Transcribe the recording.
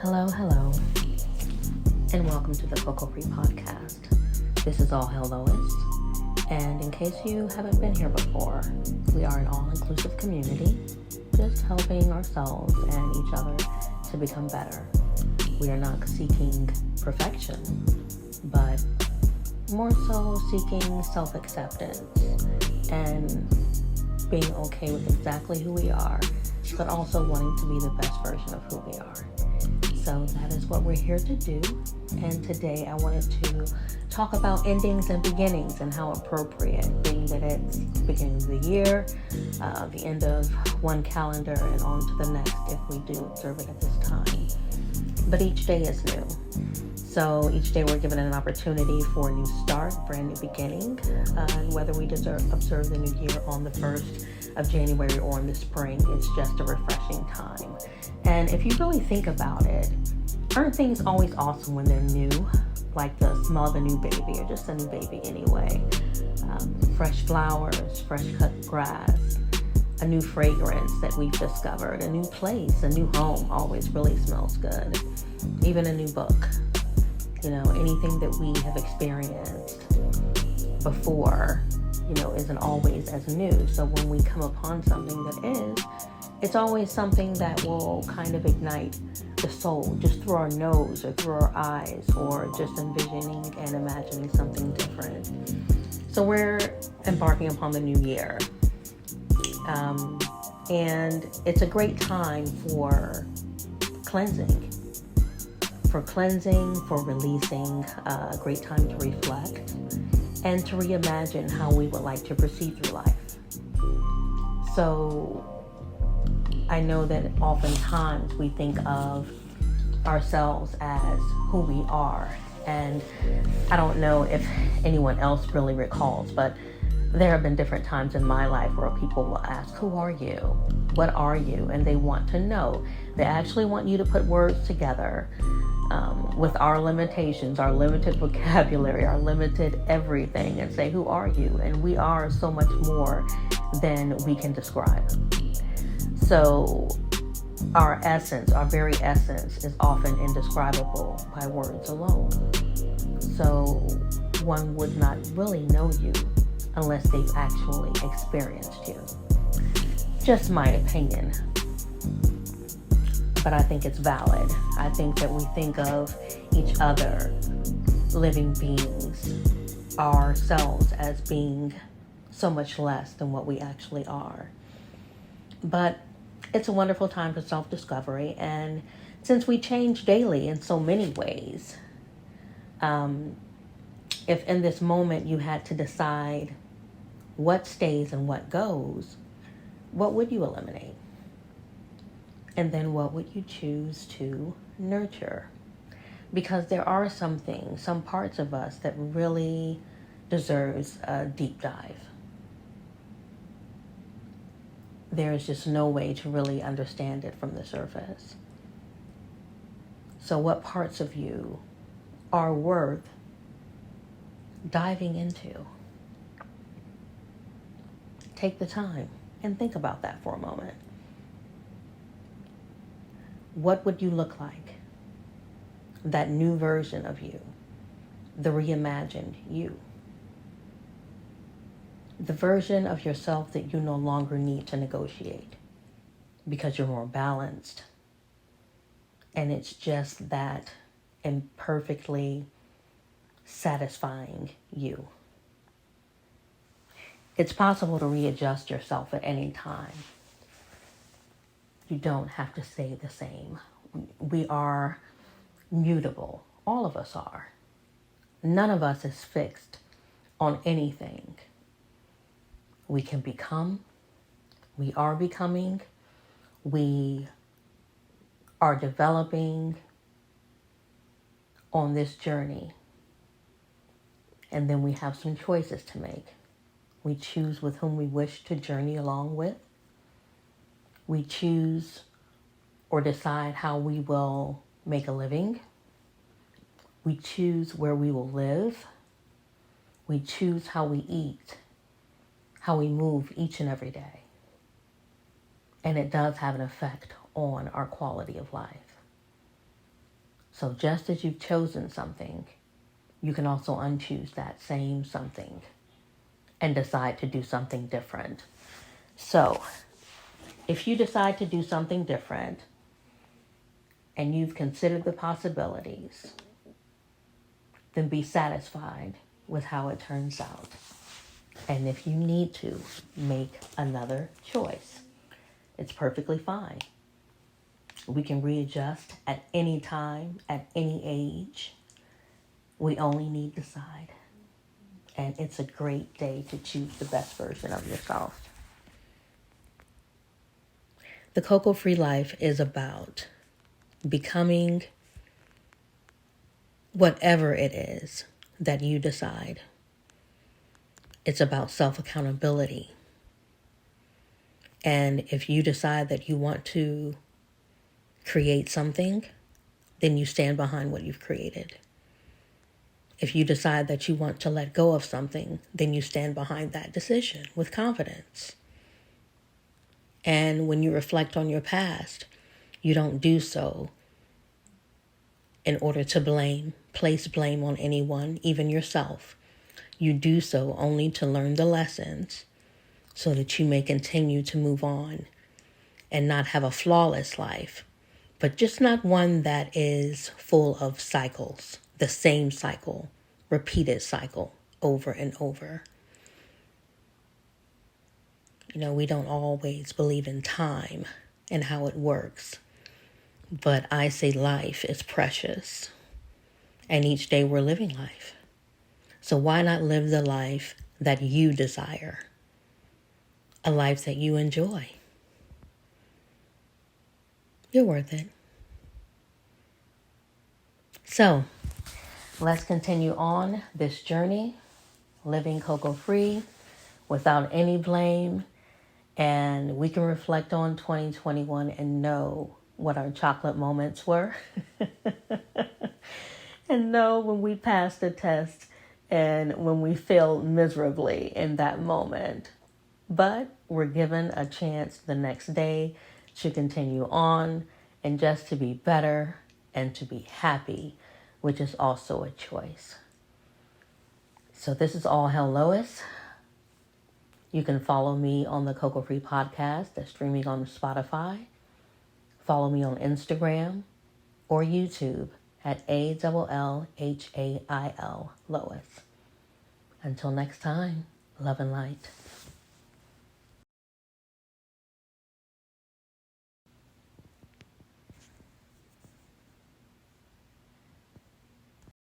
Hello, and welcome to the Cocoa Free Podcast. This is AllHail, Lois, and in case you haven't been here before, we are an all-inclusive community, just helping ourselves and each other to become better. We are not seeking perfection, but more so seeking self-acceptance and being okay with exactly who we are, but also wanting to be the best version of who we are. So that is what we're here to do. And today I wanted to talk about endings and beginnings and how appropriate, being that it's the beginning of the year, the end of one calendar and on to the next if we do observe it at this time. But each day is new. So each day we're given an opportunity for a new start, brand new beginning, and whether we observe the new year on the 1st of January or in the spring, it's just a refreshing time. And if you really think about it, aren't things always awesome when they're new? Like the smell of a new baby, or just a new baby anyway. Fresh flowers, fresh cut grass, a new fragrance that we've discovered, a new place, a new home always really smells good. Even a new book. Anything that we have experienced before, isn't always as new. So when we come upon something that is, it's always something that will kind of ignite the soul just through our nose or through our eyes, or just envisioning and imagining something different. So we're embarking upon the new year. And it's a great time for cleansing. For releasing, a great time to reflect and to reimagine how we would like to proceed through life. So I know that oftentimes we think of ourselves as who we are, and I don't know if anyone else really recalls, but there have been different times in my life where people will ask, who are you? What are you? And they want to know. They actually want you to put words together with our limitations, our limited vocabulary, our limited everything, and say, who are you? And we are so much more than we can describe. So our essence, our very essence, is often indescribable by words alone. So one would not really know you unless they've actually experienced you. Just my opinion. But I think it's valid. I think that we think of each other, living beings, ourselves as being so much less than what we actually are. But it's a wonderful time for self-discovery. And since we change daily in so many ways, if in this moment you had to decide what stays and what goes, what would you eliminate? And then what would you choose to nurture? Because there are some things, some parts of us that really deserves a deep dive. There is just no way to really understand it from the surface. So what parts of you are worth diving into? Take the time and think about that for a moment. What would you look like? That new version of you, the reimagined you, the version of yourself that you no longer need to negotiate because you're more balanced. And it's just that imperfectly satisfying you. It's possible to readjust yourself at any time. You don't have to stay the same. We are mutable. All of us are. None of us is fixed on anything. We can become. We are becoming. We are developing on this journey. And then we have some choices to make. We choose with whom we wish to journey along with. We choose or decide how we will make a living. We choose where we will live. We choose how we eat, how we move each and every day. And it does have an effect on our quality of life. So just as you've chosen something, you can also unchoose that same something and decide to do something different. So if you decide to do something different and you've considered the possibilities, then be satisfied with how it turns out. And if you need to make another choice, it's perfectly fine. We can readjust at any time, at any age. We only need to decide. And it's a great day to choose the best version of yourself. The Cocoa-Free Life is about becoming whatever it is that you decide. It's about self-accountability. And if you decide that you want to create something, then you stand behind what you've created. If you decide that you want to let go of something, then you stand behind that decision with confidence. And when you reflect on your past, you don't do so in order to place blame on anyone, even yourself. You do so only to learn the lessons so that you may continue to move on and not have a flawless life, but just not one that is full of cycles, the same cycle, repeated cycle over and over. You know, we don't always believe in time and how it works, but I say life is precious, and each day we're living life. So why not live the life that you desire? A life that you enjoy. You're worth it. So, let's continue on this journey, living cocoa-free, without any blame, and we can reflect on 2021 and know what our chocolate moments were, and know when we passed the test and when we failed miserably in that moment. But we're given a chance the next day to continue on and just to be better and to be happy, which is also a choice. So this is AllHail Lois. You can follow me on the Cocoa Free podcast that's streaming on Spotify. Follow me on Instagram or YouTube at ALLHAIL Lois. Until next time, love and light.